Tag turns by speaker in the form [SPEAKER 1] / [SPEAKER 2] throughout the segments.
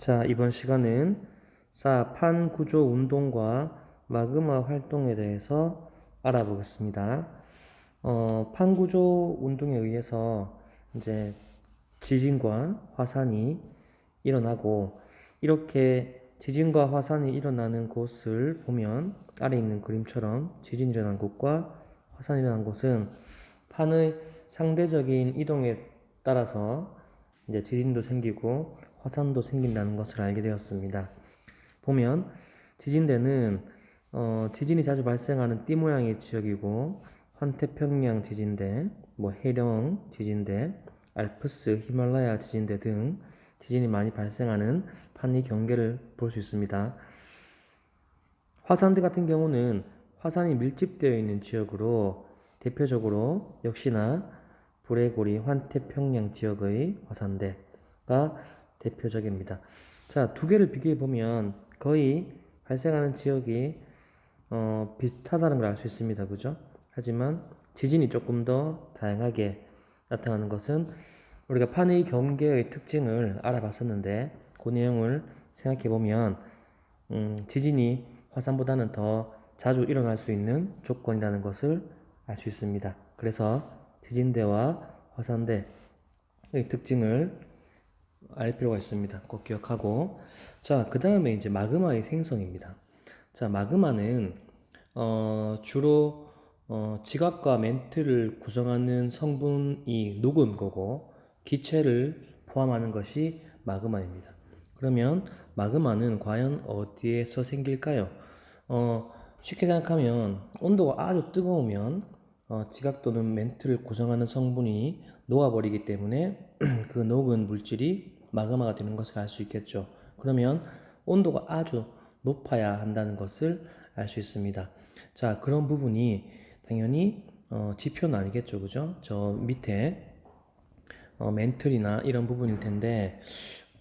[SPEAKER 1] 자, 이번 시간은 판 구조 운동과 마그마 활동에 대해서 알아보겠습니다. 판 구조 운동에 의해서 이제 지진과 화산이 일어나고, 이렇게 지진과 화산이 일어나는 곳을 보면 아래 있는 그림처럼 지진이 일어난 곳과 화산이 일어난 곳은 판의 상대적인 이동에 따라서 이제 지진도 생기고 화산도 생긴다는 것을 알게 되었습니다. 보면 지진대는 지진이 자주 발생하는 띠 모양의 지역이고, 환태평양 지진대, 해령 지진대, 알프스, 히말라야 지진대 등 지진이 많이 발생하는 판의 경계를 볼 수 있습니다. 화산대 같은 경우는 화산이 밀집되어 있는 지역으로, 대표적으로 역시나 브레고리 환태평양 지역의 화산대가 대표적입니다. 자, 두 개를 비교해 보면 거의 발생하는 지역이 비슷하다는 걸 알 수 있습니다. 그죠? 하지만 지진이 조금 더 다양하게 나타나는 것은 우리가 판의 경계의 특징을 알아봤었는데, 그 내용을 생각해 보면 지진이 화산보다는 더 자주 일어날 수 있는 조건이라는 것을 알 수 있습니다. 그래서 지진대와 화산대의 특징을 알 필요가 있습니다. 꼭 기억하고. 자, 그 다음에 이제 마그마의 생성입니다. 자, 마그마는 주로 지각과 멘트를 구성하는 성분이 녹은 거고, 기체를 포함하는 것이 마그마입니다. 그러면 마그마는 과연 어디에서 생길까요? 쉽게 생각하면 온도가 아주 뜨거우면 지각 또는 멘트를 구성하는 성분이 녹아버리기 때문에 그 녹은 물질이 마그마가 되는 것을 알 수 있겠죠. 그러면 온도가 아주 높아야 한다는 것을 알 수 있습니다. 자, 그런 부분이 당연히 지표는 아니겠죠. 그죠? 저 밑에 멘틀이나 이런 부분일 텐데,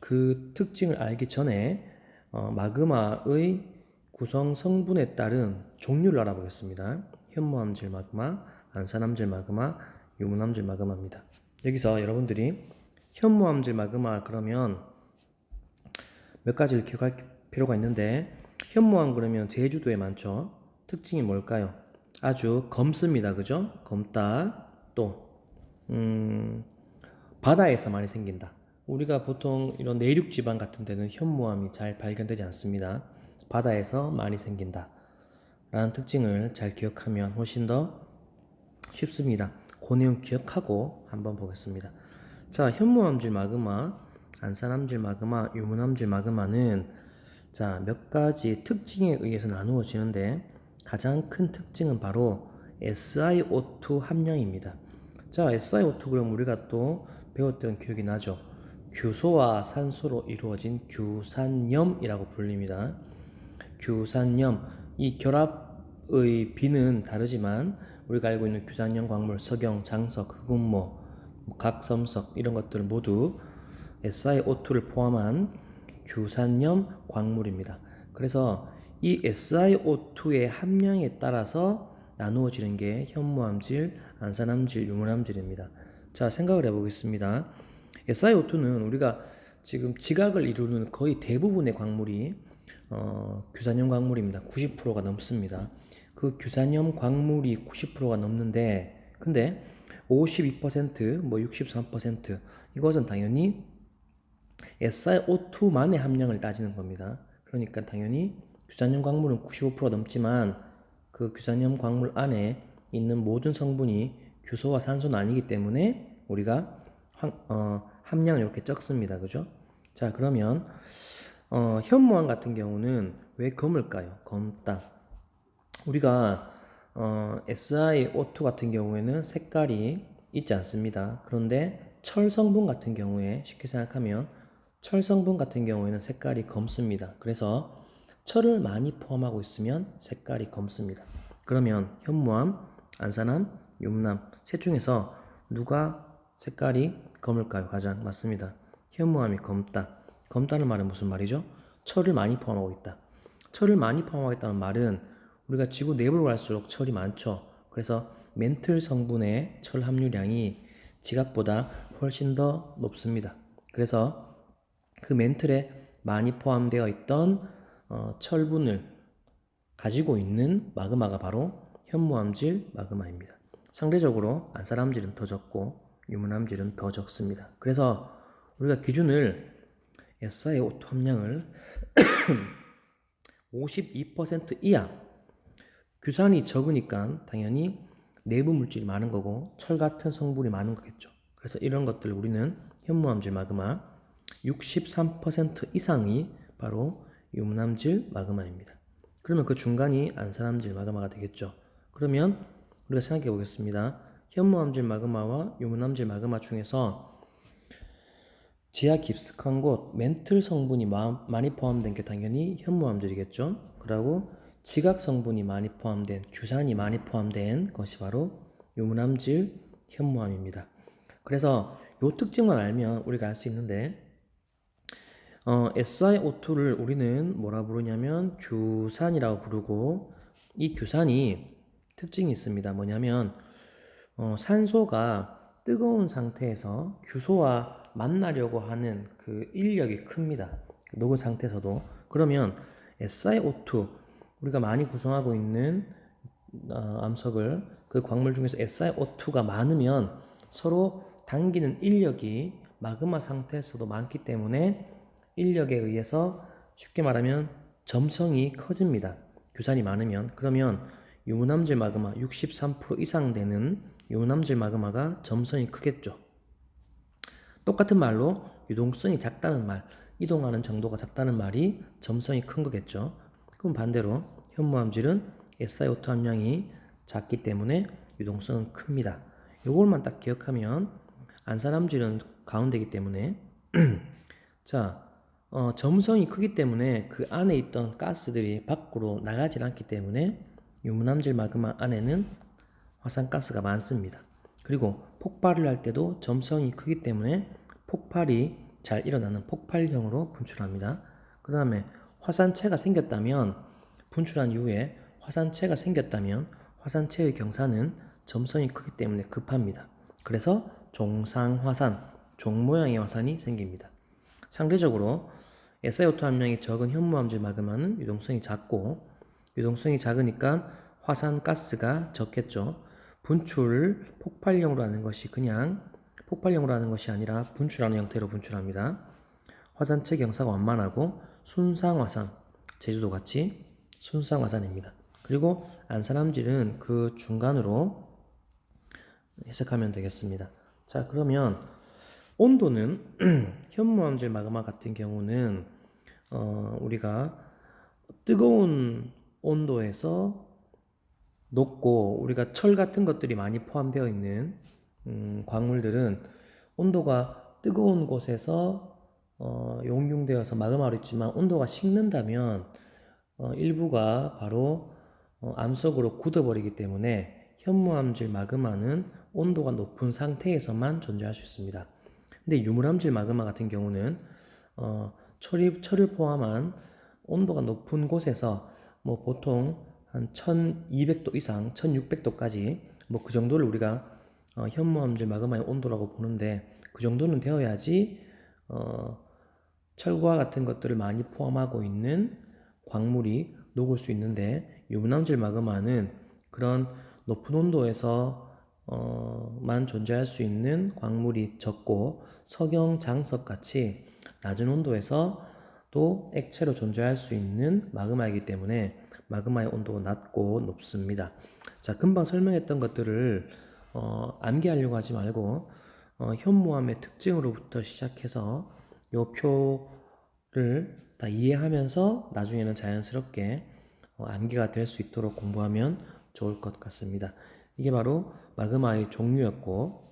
[SPEAKER 1] 그 특징을 알기 전에 마그마의 구성 성분에 따른 종류를 알아보겠습니다. 현무암질 마그마, 안산암질 마그마, 유문암질 마그마입니다. 여기서 여러분들이 현무암질 마그마 그러면 몇 가지를 기억할 필요가 있는데, 현무암 그러면 제주도에 많죠. 특징이 뭘까요? 아주 검습니다. 그죠? 검다. 또 바다에서 많이 생긴다. 우리가 보통 이런 내륙 지방 같은 데는 현무암이 잘 발견되지 않습니다. 바다에서 많이 생긴다 라는 특징을 잘 기억하면 훨씬 더 쉽습니다. 그 내용 기억하고 한번 보겠습니다. 자, 현무암질 마그마, 안산암질 마그마, 유문암질 마그마는 자, 몇 가지 특징에 의해서 나누어지는데, 가장 큰 특징은 바로 SiO2 함량입니다. 자, SiO2 그럼 우리가 또 배웠던 기억이 나죠. 규소와 산소로 이루어진 규산염이라고 불립니다. 규산염, 이 결합의 비는 다르지만 우리가 알고 있는 규산염 광물, 석영, 장석, 흑운모, 각섬석 이런 것들 모두 SiO2를 포함한 규산염 광물입니다. 그래서 이 SiO2의 함량에 따라서 나누어지는 게 현무암질, 안산암질, 유문암질입니다. 자, 생각을 해보겠습니다. SiO2는 우리가 지금 지각을 이루는 거의 대부분의 광물이 규산염 광물입니다. 90%가 넘습니다. 그 규산염 광물이 90%가 넘는데, 근데 52%, 63% 이것은 당연히 SiO2만의 함량을 따지는 겁니다. 그러니까 당연히 규산염 광물은 95%가 넘지만 그 규산염 광물 안에 있는 모든 성분이 규소와 산소는 아니기 때문에 우리가 함량은 이렇게 적습니다. 그죠? 자, 그러면 현무암 같은 경우는 왜 검을까요? 검다. 우리가 SiO2 같은 경우에는 색깔이 있지 않습니다. 그런데 철 성분 같은 경우에 쉽게 생각하면 철 성분 같은 경우에는 색깔이 검습니다. 그래서 철을 많이 포함하고 있으면 색깔이 검습니다. 그러면 현무암, 안산암, 유문암 셋 중에서 누가 색깔이 검을까요? 가장 맞습니다. 현무암이 검다. 검다는 말은 무슨 말이죠? 철을 많이 포함하고 있다. 철을 많이 포함하고 있다는 말은 우리가 지구 내부로 갈수록 철이 많죠. 그래서 멘틀 성분의 철 함유량이 지각보다 훨씬 더 높습니다. 그래서 그 멘틀의 많이 포함되어 있던 철분을 가지고 있는 마그마가 바로 현무암질 마그마입니다. 상대적으로 안산암질은 더 적고 유문암질은 더 적습니다. 그래서 우리가 기준을 SiO2 함량을 52% 이하, 규산이 적으니까 당연히 내부 물질이 많은 거고 철 같은 성분이 많은 거겠죠. 그래서 이런 것들 우리는 현무암질 마그마, 63% 이상이 바로 유문암질 마그마입니다. 그러면 그 중간이 안산암질 마그마가 되겠죠. 그러면 우리가 생각해 보겠습니다. 현무암질 마그마와 유문암질 마그마 중에서 지하 깊숙한 곳, 멘틀 성분이 많이 포함된 게 당연히 현무암질이겠죠. 그리고 지각 성분이 많이 포함된, 규산이 많이 포함된 것이 바로 유문암질 현무암입니다. 그래서 이 특징만 알면 우리가 알 수 있는데 SiO2를 우리는 뭐라 부르냐면 규산이라고 부르고, 이 규산이 특징이 있습니다. 뭐냐면 산소가 뜨거운 상태에서 규소와 만나려고 하는 그 인력이 큽니다. 녹은 상태에서도. 그러면 SiO2, 우리가 많이 구성하고 있는 암석을, 그 광물 중에서 SiO2가 많으면 서로 당기는 인력이 마그마 상태에서도 많기 때문에 인력에 의해서 쉽게 말하면 점성이 커집니다. 규산이 많으면. 그러면 유문암질 마그마 63% 이상 되는 유문암질 마그마가 점성이 크겠죠. 똑같은 말로 유동성이 작다는 말, 이동하는 정도가 작다는 말이 점성이 큰 거겠죠. 그럼 반대로 현무암질은 SiO2 함량이 작기 때문에 유동성은 큽니다. 요걸만 딱 기억하면 안산암질은 가운데이기 때문에 자, 점성이 크기 때문에 그 안에 있던 가스들이 밖으로 나가질 않기 때문에 유문암질 마그마 안에는 화산가스가 많습니다. 그리고 폭발을 할 때도 점성이 크기 때문에 폭발이 잘 일어나는 폭발형으로 분출합니다. 그 다음에 화산체가 생겼다면, 분출한 이후에 화산체가 생겼다면 화산체의 경사는 점성이 크기 때문에 급합니다. 그래서 종상화산, 종 모양의 화산이 생깁니다. 상대적으로 SiO2 함량이 적은 현무암질 마그마는 유동성이 작고, 유동성이 작으니까 화산가스가 적겠죠. 분출을 폭발형으로 하는 것이 그냥 폭발형으로 하는 것이 아니라 분출하는 형태로 분출합니다. 화산체 경사가 완만하고 순상화산, 제주도 같이 순상화산입니다. 그리고 안산암질은 그 중간으로 해석하면 되겠습니다. 자, 그러면 온도는 현무암질 마그마 같은 경우는 우리가 뜨거운 온도에서 높고 우리가 철 같은 것들이 많이 포함되어 있는 광물들은 온도가 뜨거운 곳에서 용융되어서 마그마로 있지만 온도가 식는다면 일부가 바로 암석으로 굳어버리기 때문에 현무암질 마그마는 온도가 높은 상태에서만 존재할 수 있습니다. 근데 유물암질 마그마 같은 경우는 철을 포함한 온도가 높은 곳에서 뭐 보통 한 1200도 이상, 1600도까지 뭐 그 정도를 우리가 현무암질 마그마의 온도라고 보는데, 그 정도는 되어야지 철과 같은 것들을 많이 포함하고 있는 광물이 녹을 수 있는데, 유문암질 마그마는 그런 높은 온도에서 만 존재할 수 있는 광물이 적고, 석영, 장석 같이 낮은 온도에서 또 액체로 존재할 수 있는 마그마이기 때문에 마그마의 온도가 낮고 높습니다. 자, 금방 설명했던 것들을 암기하려고 하지 말고 현무암의 특징으로부터 시작해서 요 표를 다 이해하면서 나중에는 자연스럽게 암기가 될 수 있도록 공부하면 좋을 것 같습니다. 이게 바로 마그마의 종류였고,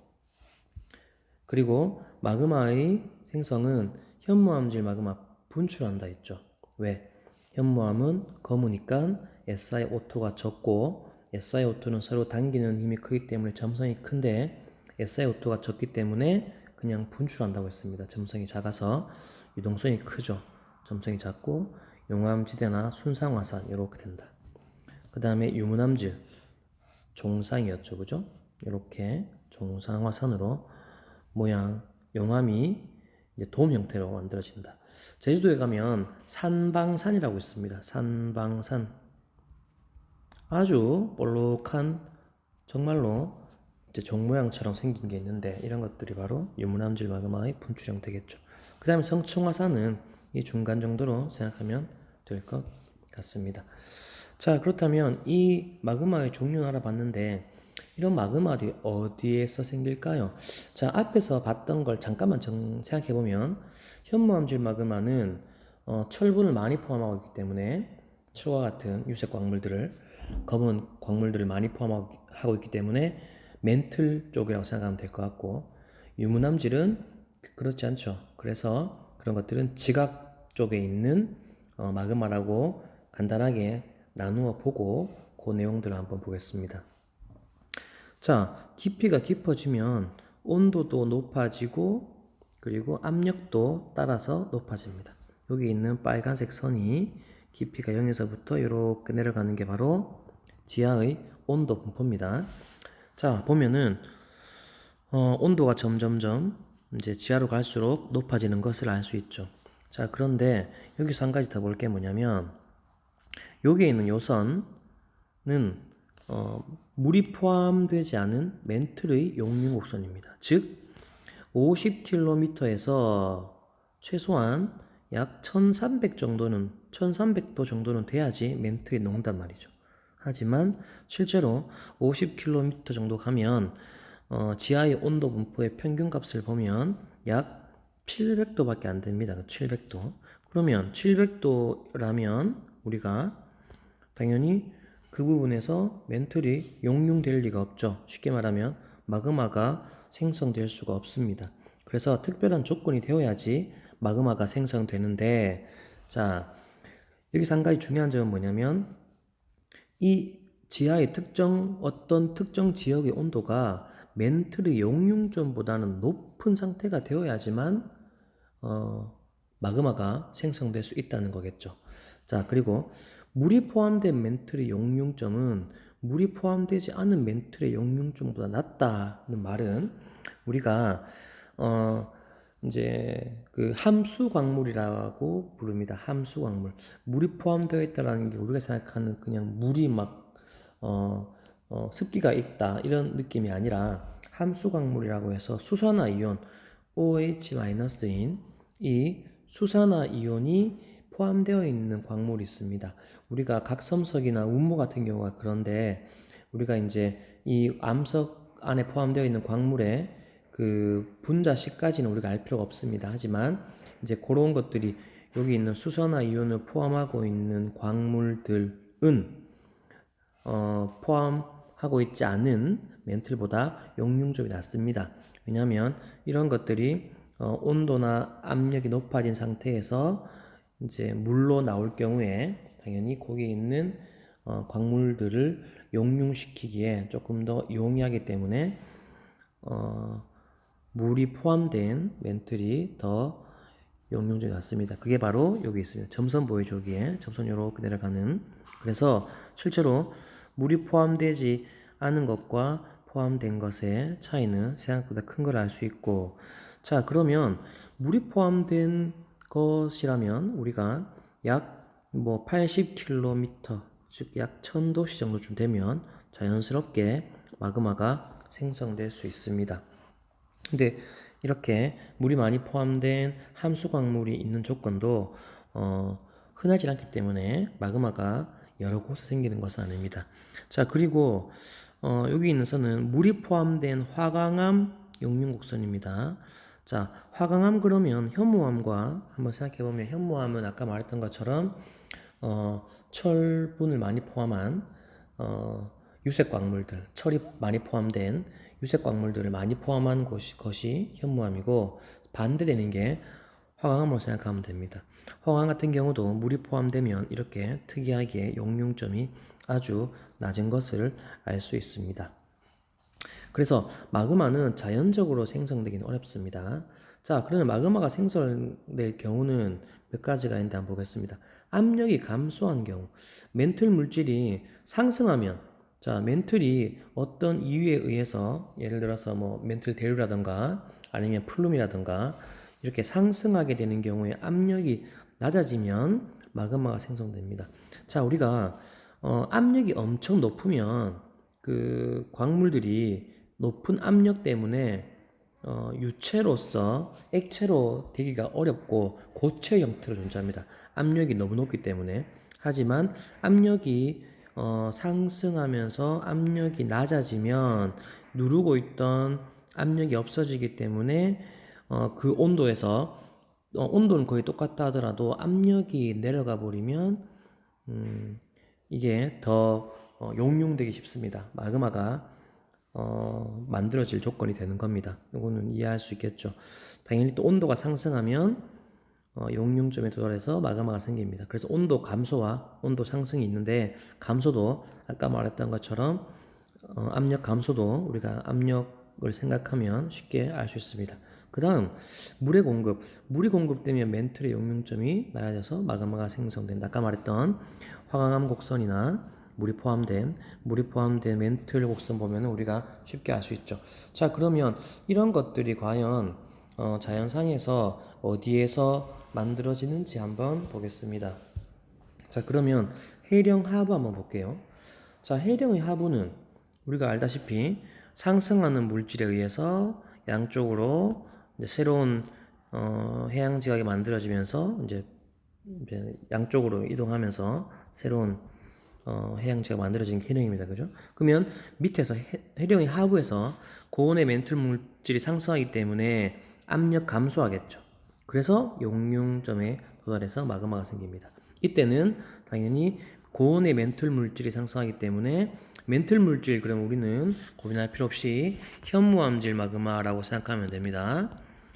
[SPEAKER 1] 그리고 마그마의 생성은 현무암질 마그마 분출한다 했죠. 왜? 현무암은 검으니까 SiO2가 적고, SiO2는 서로 당기는 힘이 크기 때문에 점성이 큰데 SiO2가 적기 때문에 그냥 분출한다고 했습니다. 점성이 작아서. 유동성이 크죠. 점성이 작고 용암지대나 순상화산 이렇게 된다. 그 다음에 유문암질 종상이었죠, 그죠? 이렇게 종상화산으로 모양, 용암이 이제 돔 형태로 만들어진다. 제주도에 가면 산방산이라고 있습니다. 산방산. 아주 볼록한 정말로 이제 종 모양처럼 생긴 게 있는데 이런 것들이 바로 유문암질 마그마의 분출 형태겠죠. 그 다음에 성층화산은 이 중간 정도로 생각하면 될 것 같습니다. 자, 그렇다면 이 마그마의 종류는 알아봤는데 이런 마그마들이 어디에서 생길까요? 자, 앞에서 봤던 걸 잠깐만 생각해보면 현무암질 마그마는 철분을 많이 포함하고 있기 때문에 철과 같은 유색 광물들을 검은 광물들을 많이 포함하고 있기 때문에 멘틀 쪽이라고 생각하면 될 것 같고 유문암질은 그렇지 않죠. 그래서 그런 것들은 지각 쪽에 있는 마그마라고 간단하게 나누어 보고 그 내용들을 한번 보겠습니다. 자, 깊이가 깊어지면 온도도 높아지고 그리고 압력도 따라서 높아집니다. 여기 있는 빨간색 선이 깊이가 0에서부터 이렇게 내려가는 게 바로 지하의 온도 분포입니다. 자, 보면은 온도가 점점점 이제 지하로 갈수록 높아지는 것을 알 수 있죠. 자, 그런데 여기서 한 가지 더 볼 게 뭐냐면 여기에 있는 요 선은 물이 포함되지 않은 멘틀의 용융곡선입니다. 즉 50km에서 최소한 약 1300 정도는 1300도 정도는 돼야지 멘틀이 녹는단 말이죠. 하지만 실제로 50km 정도 가면 지하의 온도 분포의 평균값을 보면 약 700도밖에 안 됩니다. 700도. 그러면 700도라면 우리가 당연히 그 부분에서 멘틀이 용융될 리가 없죠. 쉽게 말하면 마그마가 생성될 수가 없습니다. 그래서 특별한 조건이 되어야지 마그마가 생성되는데, 자, 여기서 한 가지 중요한 점은 뭐냐면 이 지하의 어떤 특정 지역의 온도가 멘틀의 용융점보다는 높은 상태가 되어야지만 마그마가 생성될 수 있다는 거겠죠. 자, 그리고 물이 포함된 멘틀의 용융점은 물이 포함되지 않은 멘틀의 용융점보다 낮다는 말은 우리가 이제 그 함수 광물이라고 부릅니다. 함수 광물. 물이 포함되어 있다라는 게 우리가 생각하는 그냥 물이 막 습기가 있다 이런 느낌이 아니라 함수 광물이라고 해서 수산화 이온 OH-인 이 수산화 이온이 포함되어 있는 광물이 있습니다. 우리가 각섬석이나 운모 같은 경우가 그런데 우리가 이제 이 암석 안에 포함되어 있는 광물의 그 분자식까지는 우리가 알 필요가 없습니다. 하지만 이제 그런 것들이 여기 있는 수산화 이온을 포함하고 있는 광물들은 포함하고 있지 않은 멘틀보다 용융점이 낮습니다. 왜냐하면 이런 것들이 온도나 압력이 높아진 상태에서 이제 물로 나올 경우에 당연히 거기에 있는 광물들을 용융시키기에 조금 더 용이하기 때문에 물이 포함된 멘틀이 더 용융점이 낮습니다. 그게 바로 여기 있습니다. 점선 보이죠? 여기에 점선 이렇게 내려가는. 그래서 실제로 물이 포함되지 않은 것과 포함된 것의 차이는 생각보다 큰 걸 알 수 있고, 자, 그러면 물이 포함된 것이라면 우리가 약 뭐 80km, 즉 약 1000도씨 정도쯤 되면 자연스럽게 마그마가 생성될 수 있습니다. 근데 이렇게 물이 많이 포함된 함수 광물이 있는 조건도 흔하지 않기 때문에 마그마가 여러 곳에 생기는 것은 아닙니다. 자, 그리고 여기 있는 선은 물이 포함된 화강암 용융곡선입니다. 자, 화강암 그러면 현무암과 한번 생각해보면 현무암은 아까 말했던 것처럼 철분을 많이 포함한 유색 광물들, 철이 많이 포함된 유색 광물들을 많이 포함한 것이 현무암이고 반대되는 게 화강암으로 생각하면 됩니다. 화강암 같은 경우도 물이 포함되면 이렇게 특이하게 용융점이 아주 낮은 것을 알 수 있습니다. 그래서 마그마는 자연적으로 생성되기는 어렵습니다. 자, 그러면 마그마가 생성될 경우는 몇 가지가 있는데 한번 보겠습니다. 압력이 감소한 경우, 멘틀 물질이 상승하면, 자, 멘틀이 어떤 이유에 의해서 예를 들어서 뭐 멘틀 대류라든가 아니면 플룸이라든가 이렇게 상승하게 되는 경우에 압력이 낮아지면 마그마가 생성됩니다. 자, 우리가 압력이 엄청 높으면 그 광물들이 높은 압력 때문에 유체로서 액체로 되기가 어렵고 고체 형태로 존재합니다. 압력이 너무 높기 때문에. 하지만 압력이 상승하면서 압력이 낮아지면 누르고 있던 압력이 없어지기 때문에 그 온도에서 온도는 거의 똑같다 하더라도 압력이 내려가 버리면 이게 더 용융되기 쉽습니다. 마그마가 만들어질 조건이 되는 겁니다. 이거는 이해할 수 있겠죠. 당연히 또 온도가 상승하면 용융점에 도달해서 마그마가 생깁니다. 그래서 온도 감소와 온도 상승이 있는데 감소도 아까 말했던 것처럼 압력 감소도 우리가 압력을 생각하면 쉽게 알 수 있습니다. 그 다음 물의 공급. 물이 공급되면 멘틀의 용융점이 낮아져서 마그마가 생성된다. 아까 말했던 화강암 곡선이나 물이 포함된 멘틀 곡선 보면 우리가 쉽게 알 수 있죠. 자, 그러면 이런 것들이 과연 자연상에서 어디에서 만들어지는지 한번 보겠습니다. 자, 그러면 해령 하부 한번 볼게요. 자, 해령의 하부는 우리가 알다시피 상승하는 물질에 의해서 양쪽으로 이제 새로운 해양 지각이 만들어지면서 이제 양쪽으로 이동하면서 새로운 해양 지각이 만들어진 해령입니다. 그죠? 그러면 밑에서 해령의 하부에서 고온의 멘틀 물질이 상승하기 때문에 압력 감소하겠죠. 그래서 용융점에 도달해서 마그마가 생깁니다. 이때는 당연히 고온의 멘틀 물질이 상승하기 때문에 멘틀 물질, 그럼 우리는 고민할 필요 없이 현무암질 마그마라고 생각하면 됩니다.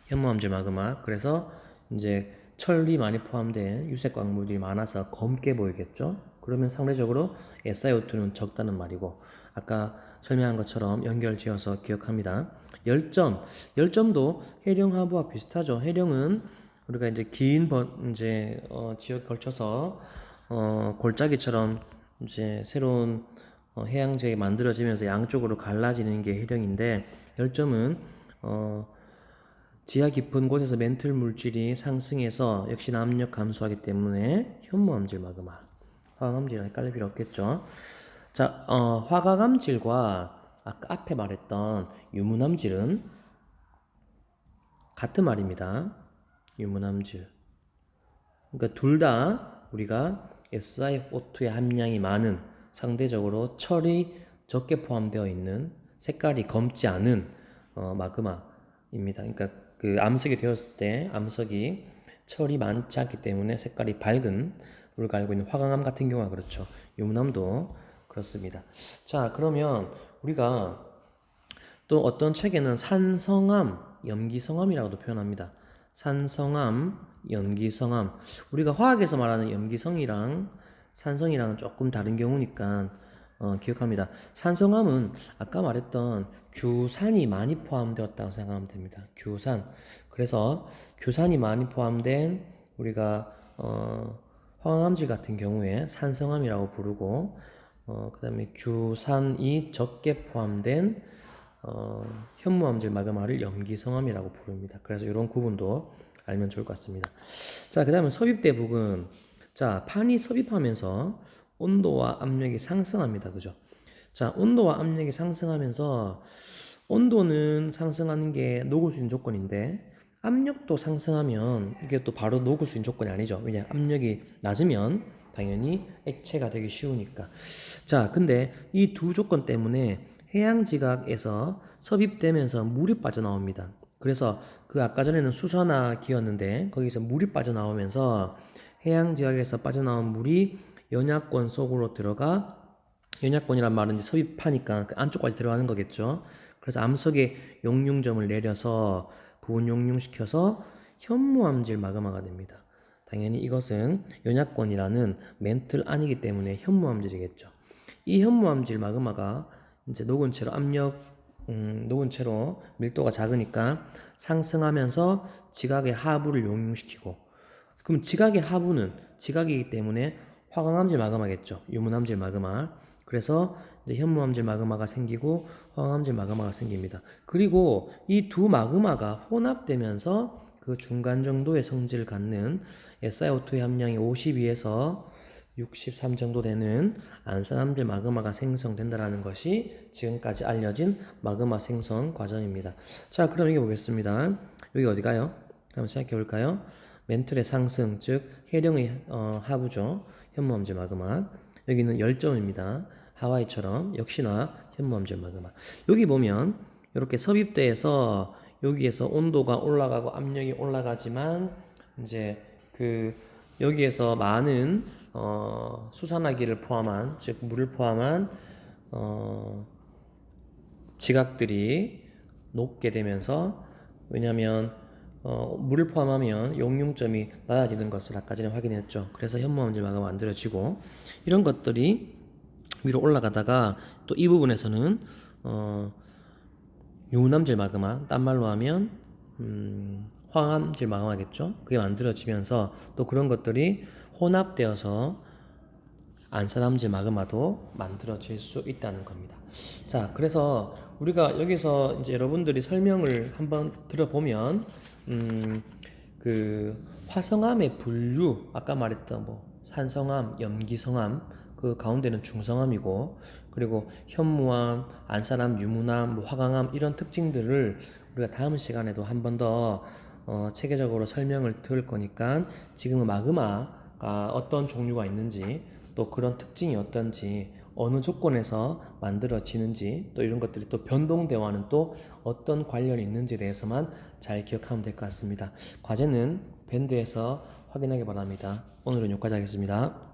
[SPEAKER 1] 현무암질 마그마. 그래서 이제 철이 많이 포함된 유색 광물들이 많아서 검게 보이겠죠. 그러면 상대적으로 SiO2는 적다는 말이고, 아까 설명한 것처럼 연결 지어서 기억합니다. 열점도 해령 하부와 비슷하죠. 해령은 우리가 이제 긴 지역에 걸쳐서 골짜기처럼 이제 새로운 해양 지역이 만들어지면서 양쪽으로 갈라지는 게 해령인데, 열점은 지하 깊은 곳에서 멘틀 물질이 상승해서 역시나 압력 감소하기 때문에 현무암질 마그마. 화강암질이랑 헷갈릴 필요 없겠죠. 자, 화강암질과 아까 앞에 말했던 유문암질은 같은 말입니다. 유문암질. 그러니까 둘 다 우리가 SiO2의 함량이 많은, 상대적으로 철이 적게 포함되어 있는, 색깔이 검지 않은 마그마입니다. 그러니까 그 암석이 되었을 때 암석이 철이 많지 않기 때문에 색깔이 밝은, 우리가 알고 있는 화강암 같은 경우가 그렇죠. 유문암도 그렇습니다. 자, 그러면 우리가 또 어떤 책에는 산성암, 염기성암이라고도 표현합니다. 산성암, 염기성암. 우리가 화학에서 말하는 염기성이랑 산성이랑은 조금 다른 경우니까 기억합니다. 산성암은 아까 말했던 규산이 많이 포함되었다고 생각하면 됩니다. 규산. 그래서 규산이 많이 포함된 우리가 화강암질 같은 경우에 산성암이라고 부르고, 그 다음에 규산이 적게 포함된 현무암질 마그마를 염기성암이라고 부릅니다. 그래서 이런 구분도 알면 좋을 것 같습니다. 자, 그 다음에 섭입대 부분. 자, 판이 섭입하면서 온도와 압력이 상승합니다. 그죠? 자, 온도와 압력이 상승하면서 온도는 상승하는 게 녹을 수 있는 조건인데 압력도 상승하면 이게 또 바로 녹을 수 있는 조건이 아니죠. 왜냐, 압력이 낮으면 당연히 액체가 되기 쉬우니까. 자, 근데 이 두 조건 때문에 해양 지각에서 섭입되면서 물이 빠져나옵니다. 그래서 그 아까 전에는 수산화기였는데 거기서 물이 빠져나오면서 해양 지역에서 빠져나온 물이 연약권 속으로 들어가, 연약권이란 말은 이제 섭입하니까 그 안쪽까지 들어가는 거겠죠. 그래서 암석에 용융점을 내려서 부분 용융시켜서 현무암질 마그마가 됩니다. 당연히 이것은 연약권이라는 멘틀 안이기 때문에 현무암질이겠죠. 이 현무암질 마그마가 이제 녹은 채로 녹은 채로 밀도가 작으니까 상승하면서 지각의 하부를 용융시키고, 그럼 지각의 하부는 지각이기 때문에 화강암질 마그마겠죠. 유문암질 마그마. 그래서 이제 현무암질 마그마가 생기고 화강암질 마그마가 생깁니다. 그리고 이 두 마그마가 혼합되면서 그 중간 정도의 성질을 갖는 SiO2의 함량이 52에서 63 정도 되는 안산암질 마그마가 생성된다는 것이 지금까지 알려진 마그마 생성 과정입니다. 자, 그럼 여기 보겠습니다. 여기 어디가요? 한번 생각해 볼까요? 멘틀의 상승, 즉 해령의 하부죠. 현무암질 마그마. 여기는 열점입니다. 하와이처럼 역시나 현무암질 마그마. 여기 보면 이렇게 섭입대에서 여기에서 온도가 올라가고 압력이 올라가지만 이제 그 여기에서 많은 수산화기를 포함한, 즉 물을 포함한 지각들이 높게 되면서, 왜냐하면 물을 포함하면 용융점이 낮아지는 것을 아까 전에 확인했죠. 그래서 현무암질마가 만들어지고, 이런 것들이 위로 올라가다가 또 이 부분에서는 유문암질 마그마, 딴 말로 하면 황암질 마그마겠죠. 그게 만들어지면서 또 그런 것들이 혼합되어서 안산암질 마그마도 만들어질 수 있다는 겁니다. 자, 그래서 우리가 여기서 이제 여러분들이 설명을 한번 들어보면 그 화성암의 분류, 아까 말했던 뭐 산성암, 염기성암, 그 가운데는 중성암이고, 그리고 현무암, 안산암, 유문암, 뭐 화강암, 이런 특징들을 우리가 다음 시간에도 한 번 더 체계적으로 설명을 들을 거니까, 지금은 마그마가 어떤 종류가 있는지, 또 그런 특징이 어떤지, 어느 조건에서 만들어지는지, 또 이런 것들이 또 변동대와는 또 어떤 관련이 있는지에 대해서만 잘 기억하면 될 것 같습니다. 과제는 밴드에서 확인하기 바랍니다. 오늘은 여기까지 하겠습니다.